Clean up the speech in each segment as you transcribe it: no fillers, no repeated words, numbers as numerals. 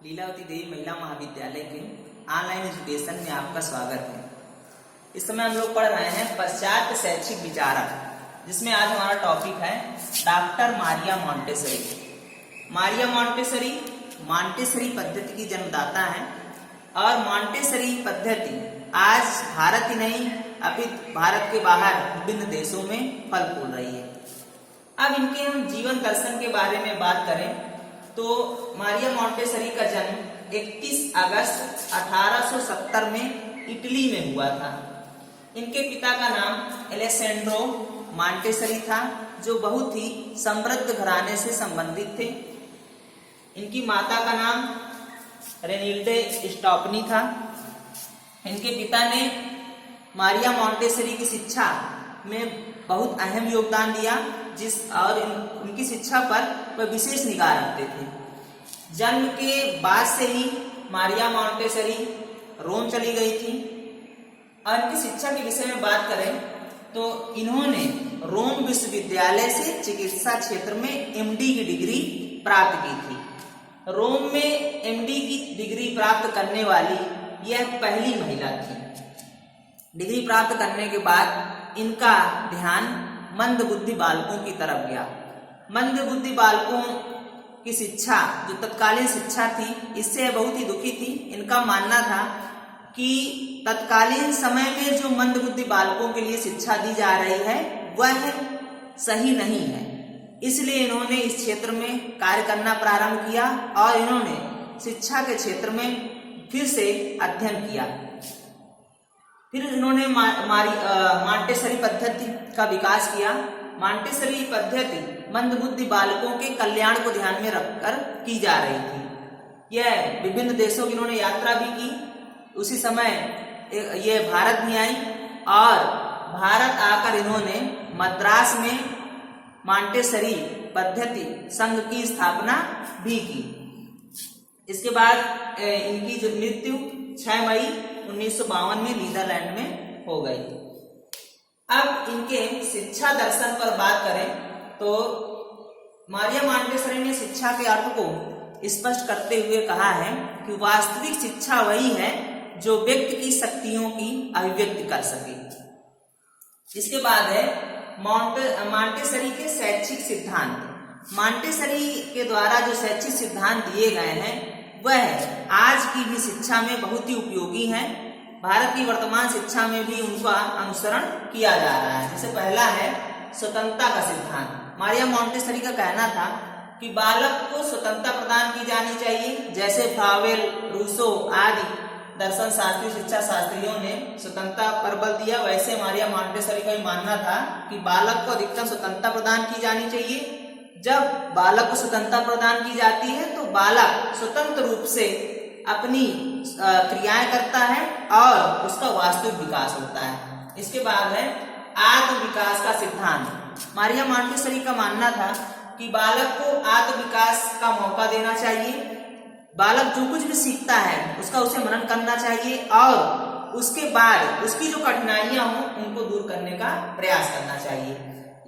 लीलावती देवी महिला महाविद्यालय के ऑनलाइन एजुकेशन में आपका स्वागत है। इस समय हम लोग पढ़ रहे हैं पाश्चात्य शैक्षिक विचारक, जिसमें आज हमारा टॉपिक है doctor Maria Montessori. Maria Montessori Montessori पद्धति की जन्मदाता है और मॉन्टेसरी पद्धति आज भारत ही नहीं अपितु भारत के बाहर विभिन्न देशों में फल फूल रही है। अब इनके हम जीवन दर्शन के बारे में बात करें तो मारिया मॉन्टेसरी का जन्म 31 अगस्त 1870 में इटली में हुआ था। इनके पिता का नाम एलेसेंड्रो मॉन्टेसरी था, जो बहुत ही समृद्ध घराने से संबंधित थे। इनकी माता का नाम रेनिल्डे स्टॉपनी था। इनके पिता ने मारिया मॉन्टेसरी की शिक्षा में बहुत अहम योगदान दिया, और उनकी शिक्षा पर वह विशेष निगाह रखते थे। जन्म के बाद से ही मारिया मॉन्टेसरी रोम चली गई थी। और इनकी शिक्षा के विषय में बात करें तो इन्होंने रोम विश्वविद्यालय से चिकित्सा क्षेत्र में एमडी की डिग्री प्राप्त की थी। रोम में एमडी की डिग्री प्राप्त करने वाली यह पहली महिला थी। डिग्री प्राप्त करने के बाद इनका ध्यान मंद बुद्धि बालकों की तरफ गया। मंद बुद्धि बालकों की शिक्षा, जो तत्कालीन शिक्षा थी, इससे बहुत ही दुखी थी। इनका मानना था कि तत्कालीन समय में जो मंद बुद्धि बालकों के लिए शिक्षा दी जा रही है वह सही नहीं है। इसलिए इन्होंने इस क्षेत्र में कार्य करना प्रारंभ किया और इन्होंने शिक्षा के क्षेत्र में फिर से अध्ययन किया। फिर इन्होंने मॉन्टेसरी पद्धति का विकास किया। मॉन्टेसरी पद्धति मंदबुद्धि बालकों के कल्याण को ध्यान में रखकर की जा रही थी। यह विभिन्न देशों की इन्होंने यात्रा भी की। उसी समय ये भारत भी आई और भारत आकर इन्होंने मद्रास में मॉन्टेसरी पद्धति संघ की स्थापना भी की। इसके बाद इनकी जो मृत्यु 6 मई 1952 में नीदरलैंड में हो गई। अब इनके शिक्षा दर्शन पर बात करें तो मारिया मॉन्टेसरी ने शिक्षा के अर्थ को स्पष्ट करते हुए कहा है कि वास्तविक शिक्षा वही है जो व्यक्ति की शक्तियों की अभिव्यक्ति कर सके। इसके बाद है मॉन्टेसरी के शैक्षिक सिद्धांत। मॉन्टेसरी के द्वारा जो शैक्षिक सिद्धांत दिए गए हैं वह आज की भी शिक्षा में बहुत ही उपयोगी है। भारत की वर्तमान शिक्षा में भी उनका अनुसरण किया जा रहा है। जैसे पहला है स्वतंत्रता का सिद्धांत। मारिया मॉन्टेसरी का कहना था कि बालक को स्वतंत्रता प्रदान की जानी चाहिए। जैसे फावेल, रूसो आदि दर्शन शास्त्री, शिक्षा शास्त्रियों ने स्वतंत्रता पर बल दिया, वैसे मारिया मॉन्टेसरी का मानना था कि बालक को अधिकतम स्वतंत्रता प्रदान की जानी चाहिए। जब बालक को स्वतंत्रता प्रदान की जाती है तो बालक स्वतंत्र रूप से अपनी क्रियाएं करता है और उसका वास्तविक विकास होता है। इसके बाद है आत्म विकास का सिद्धांत। मारिया मॉन्टेसरी का मानना था कि बालक को आत्म विकास का मौका देना चाहिए। बालक जो कुछ भी सीखता है उसका उसे मनन करना चाहिए और उसके बाद उसकी जो कठिनाइयां हों उनको दूर करने का प्रयास करना चाहिए।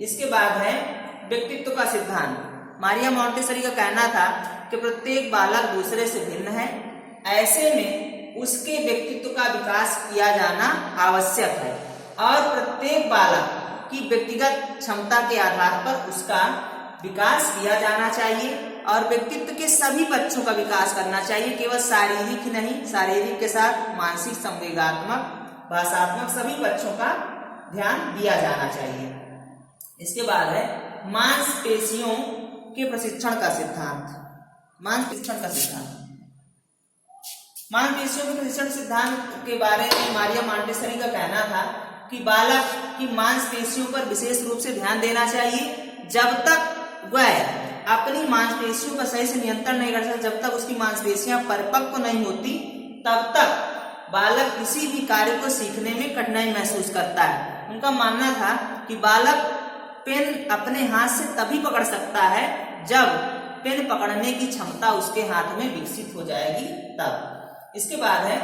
इसके बाद है व्यक्तित्व का सिद्धांत। मारिया मॉन्टेसरी का कहना था कि प्रत्येक बालक दूसरे से भिन्न है, ऐसे में उसके व्यक्तित्व का विकास किया जाना आवश्यक है और प्रत्येक बालक की व्यक्तिगत क्षमता के आधार पर उसका विकास किया जाना चाहिए और व्यक्तित्व के सभी पक्षों का विकास करना चाहिए, केवल शारीरिक ही नहीं, शारीरिक के साथ मानसिक, संवेगात्मक, भाषात्मक सभी पक्षों का ध्यान दिया जाना चाहिए। इसके बाद है मांसपेशियों के प्रशिक्षण का सिद्धांत। मांसपेशियों के प्रशिक्षण सिद्धांत के बारे में मारिया मॉन्टेसरी का कहना था कि बालक की मांसपेशियों पर विशेष रूप से ध्यान देना चाहिए। जब तक वह अपनी मांसपेशियों का सही से नियंत्रण नहीं कर सकता, जब तक उसकी मांसपेशियां परिपक्व नहीं होती, तब तक बालक किसी भी कार्य को सीखने में कठिनाई महसूस करता है। उनका मानना था कि बालक पेन अपने हाथ से तभी पकड़ सकता है जब पेन पकड़ने की क्षमता उसके हाथ में विकसित हो जाएगी तब। इसके बाद है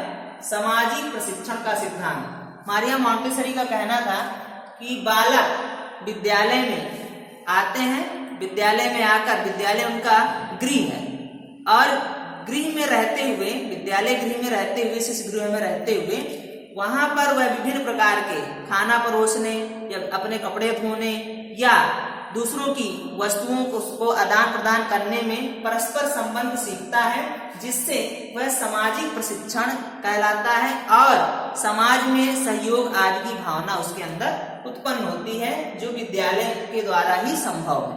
सामाजिक प्रशिक्षण का सिद्धांत। मारिया मॉन्टेसरी का कहना था कि बालक विद्यालय में आते हैं, विद्यालय में आकर, विद्यालय उनका गृह है और गृह में रहते हुए, विद्यालय गृह में रहते हुए, शिष्य गृह में रहते हुए वहां पर वह विभिन्न प्रकार के खाना परोसने या अपने कपड़े धोने या दूसरों की वस्तुओं को आदान प्रदान करने में परस्पर संबंध सीखता है, जिससे वह सामाजिक प्रशिक्षण कहलाता है और समाज में सहयोग आदि की भावना उसके अंदर उत्पन्न होती है, जो विद्यालय के द्वारा ही संभव है।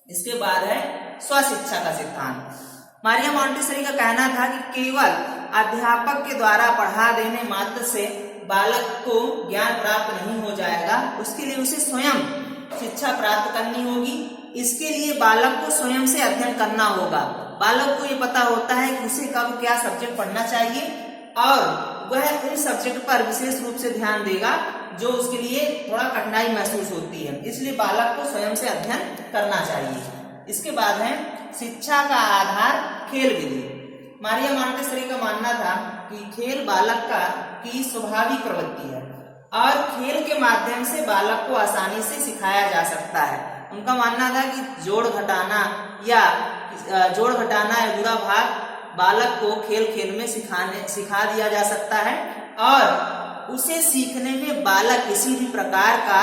इसके बाद है स्वशिक्षा का सिद्धांत। मारिया मॉन्टेसरी का कहना था कि केवल अध्यापक के द्वारा पढ़ा देने मात्र से बालक को ज्ञान प्राप्त नहीं हो जाएगा, उसके लिए उसे स्वयं शिक्षा प्राप्त करनी होगी। इसके लिए बालक को स्वयं से अध्ययन करना होगा। बालक को ये पता होता है कि उसे कब क्या सब्जेक्ट पढ़ना चाहिए और वह उन सब्जेक्ट पर विशेष रूप से ध्यान देगा जो उसके लिए थोड़ा कठिनाई महसूस होती है, इसलिए बालक को स्वयं से अध्ययन करना चाहिए। इसके बाद है शिक्षा का आधार खेल विधि। मारिया मॉन्टेसरी का मानना था कि खेल बालक की स्वाभाविक प्रवृत्ति है और खेल के माध्यम से बालक को आसानी से सिखाया जा सकता है। उनका मानना था कि जोड़ घटाना या गुणा भाग बालक को खेल खेल में सिखा दिया जा सकता है और उसे सीखने में बालक किसी भी प्रकार का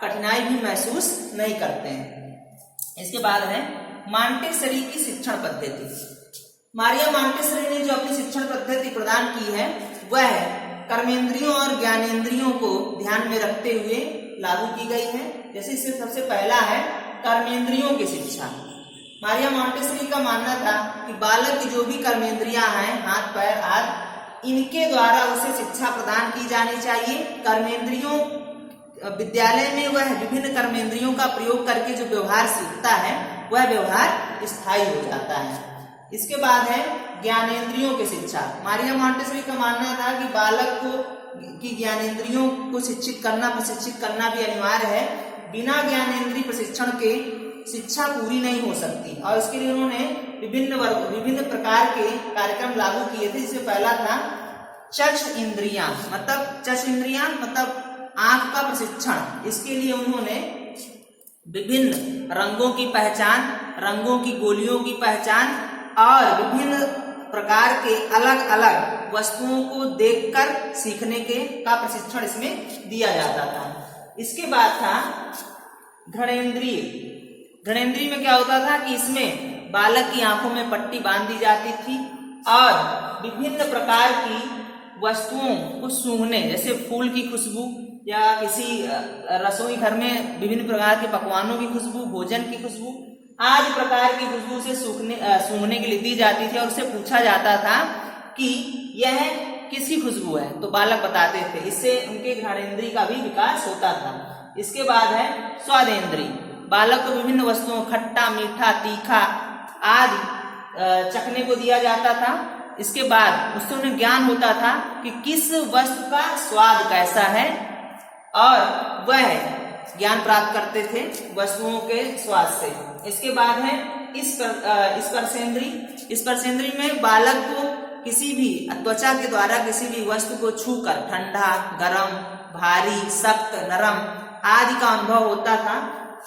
कठिनाई भी महसूस नहीं करते हैं। इसके बाद है मॉन्टेसरी की शिक्षण पद्धति। मारिया मॉन्टेसरी ने जो अपनी शिक्षण पद्धति प्रदान की है वह कर्मेंद्रियों और ज्ञानेंद्रियों को ध्यान में रखते हुए लागू की गई है। जैसे इससे सबसे पहला है कर्मेंद्रियों की शिक्षा। मारिया मॉन्टेसरी का मानना था कि बालक की जो भी कर्मेंद्रियां हैं, हाथ पैर आदि, इनके द्वारा उसे शिक्षा प्रदान की जानी चाहिए। कर्मेंद्रियों विद्यालय में वह विभिन्न कर्मेंद्रियों का प्रयोग करके जो व्यवहार सीखता है वह व्यवहार स्थायी हो जाता है। इसके बाद है ज्ञानेंद्रियों की शिक्षा। मारिया मॉन्टेसरी का मानना था कि बालक की ज्ञानेंद्रियों को प्रशिक्षित करना भी अनिवार्य है। बिना ज्ञानेंद्रिय प्रशिक्षण के शिक्षा पूरी नहीं हो सकती और इसके लिए उन्होंने विभिन्न प्रकार के कार्यक्रम लागू किए थे। जिससे पहला था चक्षु इंद्रियां, मतलब आंख का प्रशिक्षण। इसके लिए उन्होंने विभिन्न रंगों की पहचान, रंगों की गोलियों की पहचान और विभिन्न प्रकार के अलग अलग वस्तुओं को देखकर सीखने का प्रशिक्षण इसमें दिया जाता था। इसके बाद था घ्राणेंद्रिय। घ्राणेंद्रिय में क्या होता था कि इसमें बालक की आंखों में पट्टी बांध दी जाती थी और विभिन्न प्रकार की वस्तुओं को सूंघने, जैसे फूल की खुशबू या किसी रसोई घर में विभिन्न प्रकार के पकवानों की खुशबू, भोजन की खुशबू आदि प्रकार की खुशबू से सूंघने के लिए दी जाती थी और उससे पूछा जाता था कि यह किसकी खुशबू है, तो बालक बताते थे। इससे उनके घ्राणेंद्रिय का भी विकास होता था। इसके बाद है स्वादेंद्रिय। बालक को विभिन्न वस्तुओं, खट्टा, मीठा, तीखा आदि चखने को दिया जाता था। इसके बाद उससे उन्हें ज्ञान होता था कि किस वस्तु का स्वाद कैसा है और वह ज्ञान प्राप्त करते थे वस्तुओं के स्वाद से। इसके बाद है स्पर्शेंद्रिय। स्पर्शेंद्रिय में बालक को किसी भी त्वचा के द्वारा किसी भी वस्तु को छूकर ठंडा, गरम, भारी, सख्त, नरम आदि का अनुभव होता था।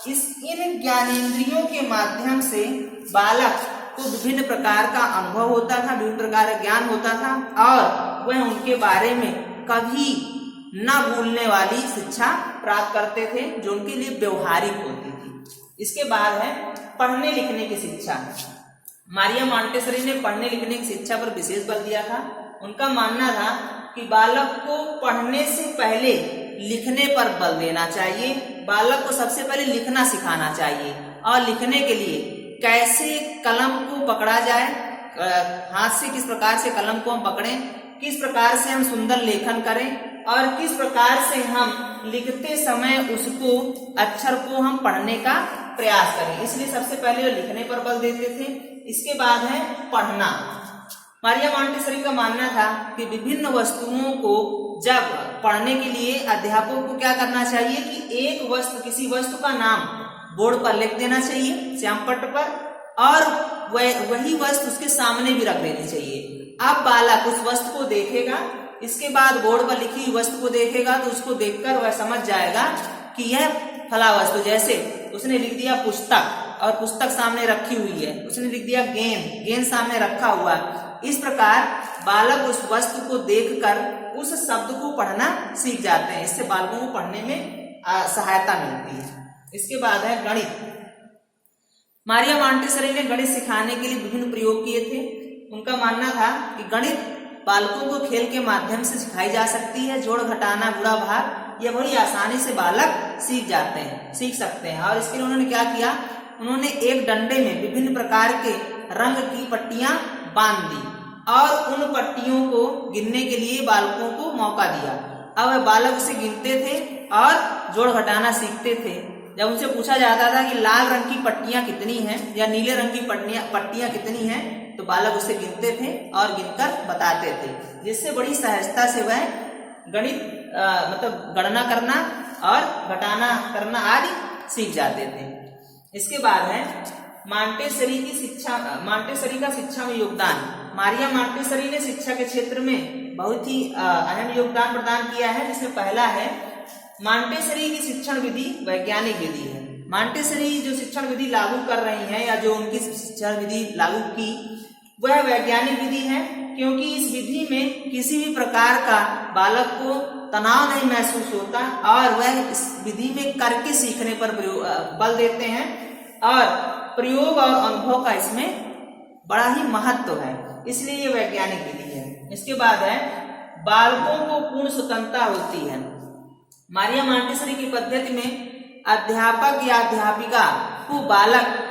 इन ज्ञानेंद्रियों के माध्यम से बालक को विभिन्न प्रकार का अनुभव होता था, विभिन्न प्रकार का ज्ञान होता था और वह उनके बारे में कभी न भूलने वाली शिक्षा प्राप्त करते थे जो उनके लिए व्यवहारिक होती थी। इसके बाद है पढ़ने लिखने की शिक्षा। मारिया मॉन्टेसरी ने पढ़ने लिखने की शिक्षा पर विशेष बल दिया था। उनका मानना था कि बालक को पढ़ने से पहले लिखने पर बल देना चाहिए। बालक को सबसे पहले लिखना सिखाना चाहिए और लिखने के लिए कैसे कलम को पकड़ा जाए, हाथ से किस प्रकार से कलम को हम पकड़ें, किस प्रकार से हम सुंदर लेखन करें और किस प्रकार से हम लिखते समय उसको अक्षर को हम पढ़ने का प्रयास करें। इसलिए सबसे पहले वो लिखने पर बल देते थे। इसके बाद है पढ़ना। मारिया मॉन्टेसरी का मानना था कि विभिन्न वस्तुओं को जब पढ़ने के लिए अध्यापक को क्या करना चाहिए कि किसी वस्तु का नाम बोर्ड पर लिख देना चाहिए, श्यामपट्ट पर, और वही वस्तु उसके सामने भी रख देनी चाहिए। अब बालक उस वस्तु को देखेगा, इसके बाद बोर्ड पर लिखी हुई वस्तु को देखेगा तो उसको देखकर वह समझ जाएगा कि यह फला वस्तु, जैसे उसने लिख दिया पुस्तक और पुस्तक सामने रखी हुई है, उसने लिख दिया गेंद, गेंद सामने रखा हुआ। इस प्रकार बालक उस वस्तु को देखकर उस शब्द को पढ़ना सीख जाते हैं। इससे बालकों को पढ़ने में सहायता मिलती है। इसके बाद है गणित। मारिया मॉन्टेसरी ने गणित सिखाने के लिए विभिन्न प्रयोग किए थे। उनका मानना था कि गणित बालकों को खेल के माध्यम से सिखाई जा सकती है। जोड़, घटाना, गुणा, भाग ये बड़ी आसानी से बालक सीख सकते हैं। और इसके लिए उन्होंने क्या किया, उन्होंने एक डंडे में विभिन्न प्रकार के रंग की पट्टियां बांध दी और उन पट्टियों को गिनने के लिए बालकों को मौका दिया। अब वह बालक उसे गिनते थे और जोड़ घटाना सीखते थे। जब उनसे पूछा जाता था कि लाल रंग की पट्टियां कितनी हैं या नीले रंग की पट्टियां कितनी हैं, तो बालक उसे गिनते थे और गिनकर बताते थे, जिससे बड़ी सहजता से वह गणित मतलब गणना करना और घटाना करना आदि सीख जाते थे। इसके बाद है मॉन्टेसरी का शिक्षा में योगदान। मारिया मॉन्टेसरी ने शिक्षा के क्षेत्र में बहुत ही अहम योगदान प्रदान किया है, जिसमें पहला है मॉन्टेसरी की शिक्षण विधि वैज्ञानिक विधि है। मॉन्टेसरी जो शिक्षण विधि लागू कर रही हैं या जो उनकी शिक्षण विधि लागू की वह वैज्ञानिक विधि है, क्योंकि इस विधि में किसी भी प्रकार का बालक को तनाव नहीं महसूस होता और वह इस विधि में करके सीखने पर बल देते हैं और प्रयोग और अनुभव का इसमें बड़ा ही महत्व है, इसलिए ये वैज्ञानिक विधि है। इसके बाद है बालकों को पूर्ण स्वतंत्रता होती है। मारिया मॉन्टेसरी की पद्धति में अध्यापक या अध्यापिका को बालक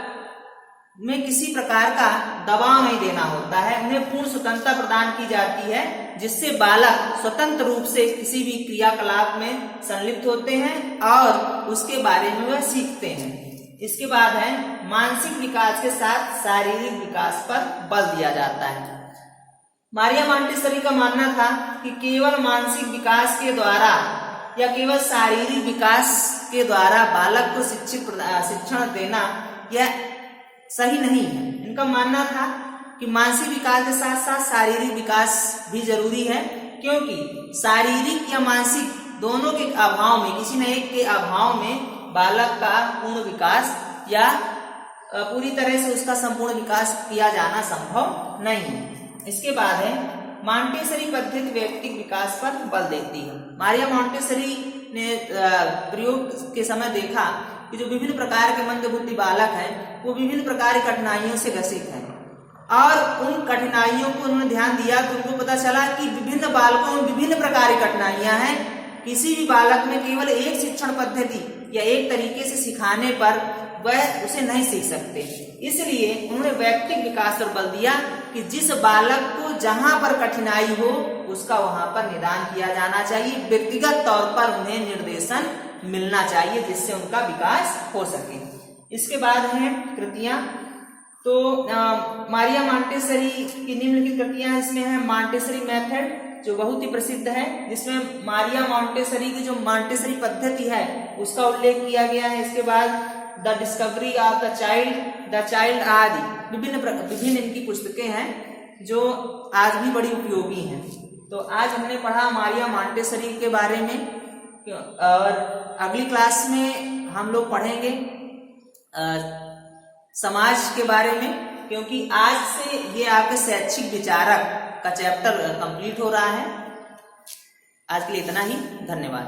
में किसी प्रकार का दबाव नहीं देना होता है, उन्हें पूर्ण स्वतंत्रता प्रदान की जाती है, जिससे बालक स्वतंत्र रूप से किसी भी क्रियाकलाप में संलिप्त होते हैं और उसके बारे में वह सीखते हैं। इसके बाद है मानसिक विकास के साथ शारीरिक विकास पर बल दिया जाता है। मारिया मॉन्टेसरी का मानना था कि केवल मानसिक विकास के द्वारा या केवल शारीरिक विकास के द्वारा बालक को शिक्षण देना यह सही नहीं है। इनका मानना था कि मानसिक विकास के साथ साथ शारीरिक विकास भी जरूरी है, क्योंकि शारीरिक या मानसिक दोनों के अभाव में, किसी न एक के अभाव में बालक का पूर्ण विकास या पूरी तरह से उसका संपूर्ण विकास किया जाना संभव नहीं है। इसके बाद है मॉन्टेसरी पद्धति व्यक्तिगत विकास पर बल देती है। मारिया मॉन्टेसरी ने प्रयोग के समय देखा कि जो विभिन्न प्रकार के मंदबुद्धि बालक हैं वो विभिन्न प्रकार की कठिनाइयों से ग्रसित हैं और उन कठिनाइयों को उन्होंने ध्यान दिया तो उनको पता चला कि विभिन्न बालकों में विभिन्न प्रकार की कठिनाइयां हैं। किसी भी बालक में केवल एक शिक्षण पद्धति या एक तरीके से सिखाने पर वह उसे नहीं सीख सकते, इसलिए उन्होंने व्यक्तिगत विकास पर बल दिया कि जिस बालक को जहां पर कठिनाई हो उसका वहां पर निदान किया जाना चाहिए, व्यक्तिगत तौर पर उन्हें निर्देशन मिलना चाहिए जिससे उनका विकास हो सके। इसके बाद है कृतियां। तो मारिया मॉन्टेसरी की निम्नलिखित कृतियां इसमें है मॉन्टेसरी मेथड जो बहुत ही प्रसिद्ध है, जिसमें मारिया मॉन्टेसरी की जो मॉन्टेसरी पद्धति है उसका उल्लेख किया गया है। इसके बाद the discovery of the child आदि विभिन्न इनकी पुस्तकें हैं जो आज भी बड़ी उपयोगी हैं। तो आज हमने पढ़ा मारिया मॉन्टेसरी के बारे में और अगली क्लास में हम लोग पढ़ेंगे समाज के बारे में, क्योंकि आज से ये आपके शैक्षिक विचारक का चैप्टर कंप्लीट हो रहा है। आज के लिए इतना ही, धन्यवाद।